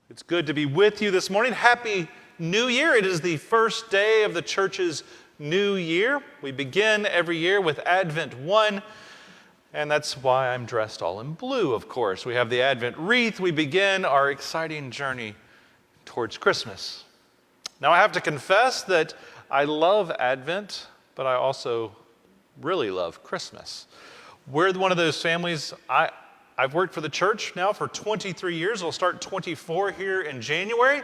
It's good to be with you this morning. Happy New Year. It is the first day of the church's new year. We begin every year with Advent 1, and that's why I'm dressed all in blue, of course. We have the Advent wreath. We begin our exciting journey towards Christmas. Now, I have to confess that I love Advent, but I also really love Christmas. We're one of those families. I've worked for the church now for 23 years. I'll start 24 here in January.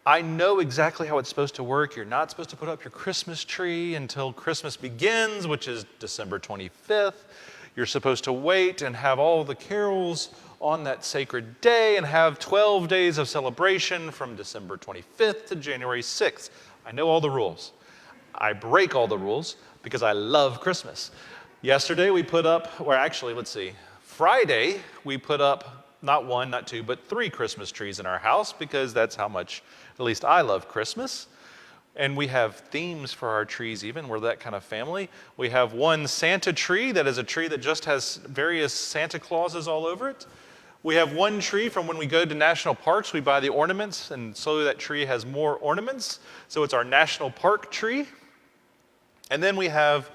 I know exactly how it's supposed to work. You're not supposed to put up your Christmas tree until Christmas begins, which is December 25th. You're supposed to wait and have all the carols on that sacred day and have 12 days of celebration from December 25th to January 6th. I know all the rules. I break all the rules because I love Christmas. Yesterday we put up, Friday, we put up not one, not two, but 3 Christmas trees in our house because that's how much, at least I love Christmas. And we have themes for our trees even. We're that kind of family. We have one Santa tree that is a tree that just has various Santa Clauses all over it. We have one tree from when we go to national parks. We buy the ornaments, and slowly that tree has more ornaments. So it's our national park tree. And then we have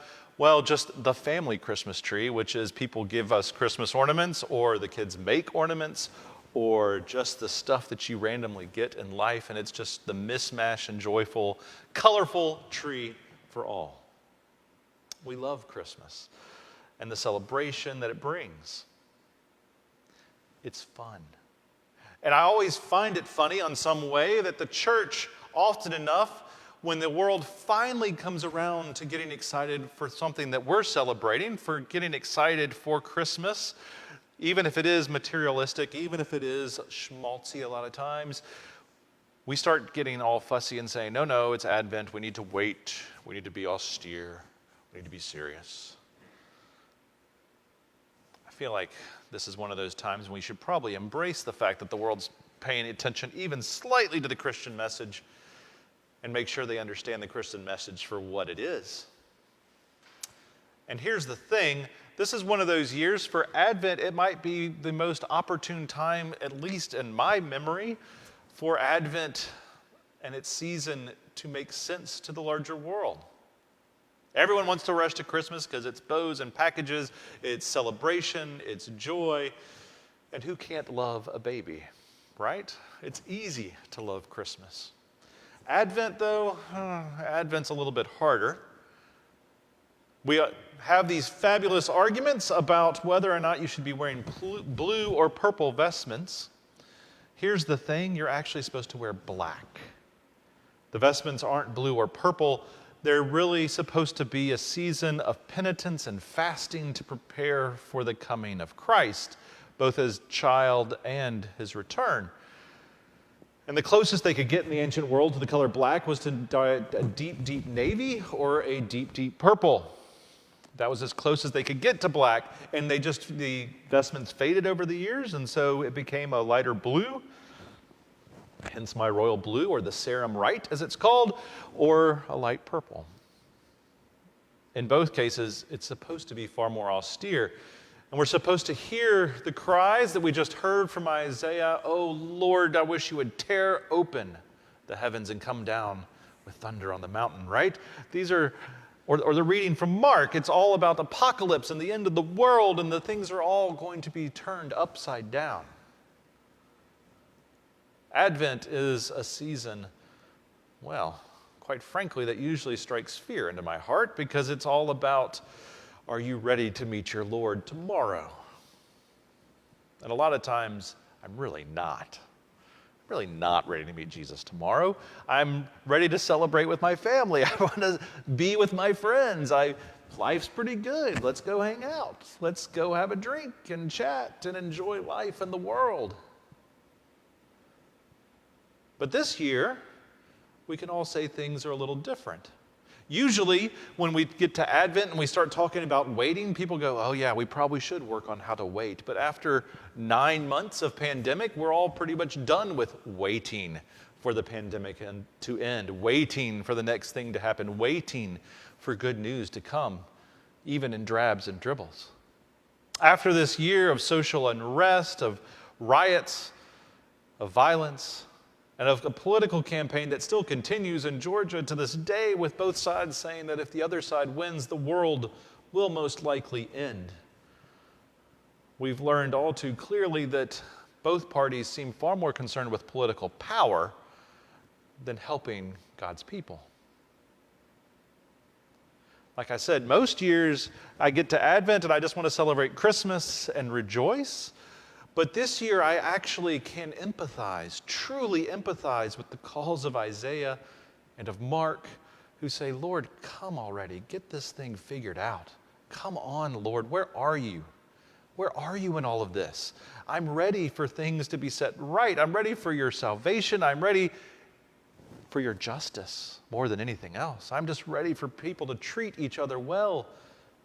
just the family Christmas tree, which is people give us Christmas ornaments, or the kids make ornaments, or just the stuff that you randomly get in life, and it's just the mismatch and joyful, colorful tree for all. We love Christmas and the celebration that it brings. It's fun. And I always find it funny on some way that the church, often enough, when the world finally comes around to getting excited for something that we're celebrating, for getting excited for Christmas, even if it is materialistic, even if it is schmaltzy a lot of times, we start getting all fussy and saying, no, it's Advent, we need to wait, we need to be austere, we need to be serious. I feel like this is one of those times when we should probably embrace the fact that the world's paying attention even slightly to the Christian message and make sure they understand the Christian message for what it is. And here's the thing, this is one of those years for Advent, it might be the most opportune time, at least in my memory, for Advent and its season to make sense to the larger world. Everyone wants to rush to Christmas because it's bows and packages, it's celebration, it's joy, and who can't love a baby, right? It's easy to love Christmas. Advent, though, Advent's a little bit harder. We have these fabulous arguments about whether or not you should be wearing blue or purple vestments. Here's the thing, you're actually supposed to wear black. The vestments aren't blue or purple. They're really supposed to be a season of penitence and fasting to prepare for the coming of Christ, both as child and his return. And the closest they could get in the ancient world to the color black was to dye a deep, deep navy or a deep, deep purple. That was as close as they could get to black, and the vestments faded over the years, and so it became a lighter blue, hence my royal blue, or the Sarum Rite, as it's called, or a light purple. In both cases, it's supposed to be far more austere. And we're supposed to hear the cries that we just heard from Isaiah, "Oh Lord, I wish you would tear open the heavens and come down with thunder on the mountain," right? These are, or the reading from Mark, it's all about apocalypse and the end of the world, and the things are all going to be turned upside down. Advent is a season, quite frankly, that usually strikes fear into my heart because it's all about, are you ready to meet your Lord tomorrow? And a lot of times, I'm really not. I'm really not ready to meet Jesus tomorrow. I'm ready to celebrate with my family. I want to be with my friends. Life's pretty good. Let's go hang out. Let's go have a drink and chat and enjoy life and the world. But this year, we can all say things are a little different. Usually, when we get to Advent and we start talking about waiting, people go, oh yeah, we probably should work on how to wait. But after 9 months of pandemic, we're all pretty much done with waiting for the pandemic to end, waiting for the next thing to happen, waiting for good news to come, even in drabs and dribbles. After this year of social unrest, of riots, of violence, and of a political campaign that still continues in Georgia to this day, with both sides saying that if the other side wins, the world will most likely end. We've learned all too clearly that both parties seem far more concerned with political power than helping God's people. Like I said, most years I get to Advent and I just want to celebrate Christmas and rejoice. But this year I actually can empathize, truly empathize with the calls of Isaiah and of Mark, who say, Lord, come already. Get this thing figured out. Come on, Lord. Where are you? Where are you in all of this? I'm ready for things to be set right. I'm ready for your salvation. I'm ready for your justice more than anything else. I'm just ready for people to treat each other well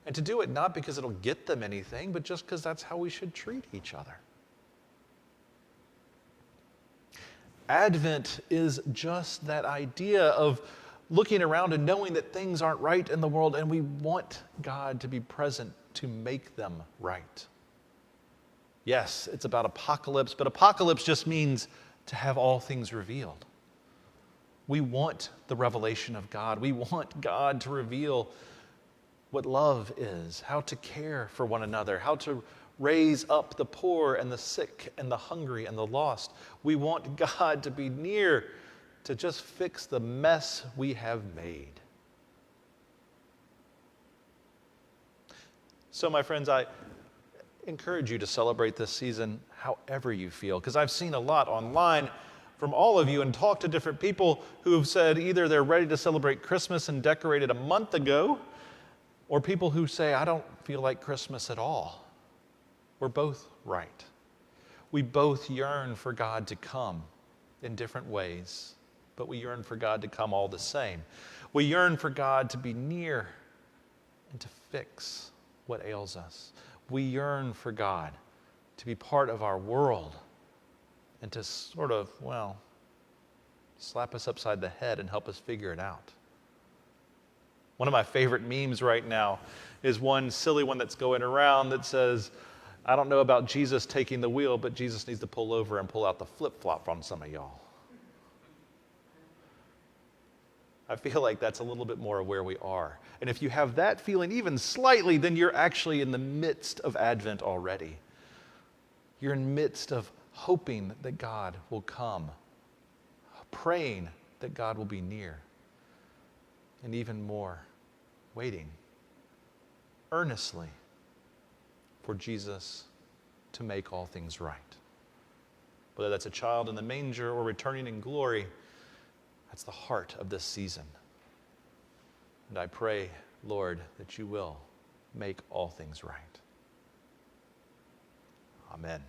and to do it not because it'll get them anything, but just because that's how we should treat each other. Advent is just that idea of looking around and knowing that things aren't right in the world, and we want God to be present to make them right. Yes, it's about apocalypse, but apocalypse just means to have all things revealed. We want the revelation of God. We want God to reveal what love is, how to care for one another, how to raise up the poor and the sick and the hungry and the lost. We want God to be near to just fix the mess we have made. So, my friends, I encourage you to celebrate this season however you feel, because I've seen a lot online from all of you and talked to different people who have said either they're ready to celebrate Christmas and decorate it a month ago, or people who say, I don't feel like Christmas at all. We're both right. We both yearn for God to come in different ways, but we yearn for God to come all the same. We yearn for God to be near and to fix what ails us. We yearn for God to be part of our world and to sort of, slap us upside the head and help us figure it out. One of my favorite memes right now is one silly one that's going around that says, I don't know about Jesus taking the wheel, but Jesus needs to pull over and pull out the flip-flop from some of y'all. I feel like that's a little bit more of where we are. And if you have that feeling even slightly, then you're actually in the midst of Advent already. You're in the midst of hoping that God will come, praying that God will be near, and even more, waiting earnestly for Jesus to make all things right. Whether that's a child in the manger or returning in glory, that's the heart of this season. And I pray, Lord, that you will make all things right. Amen.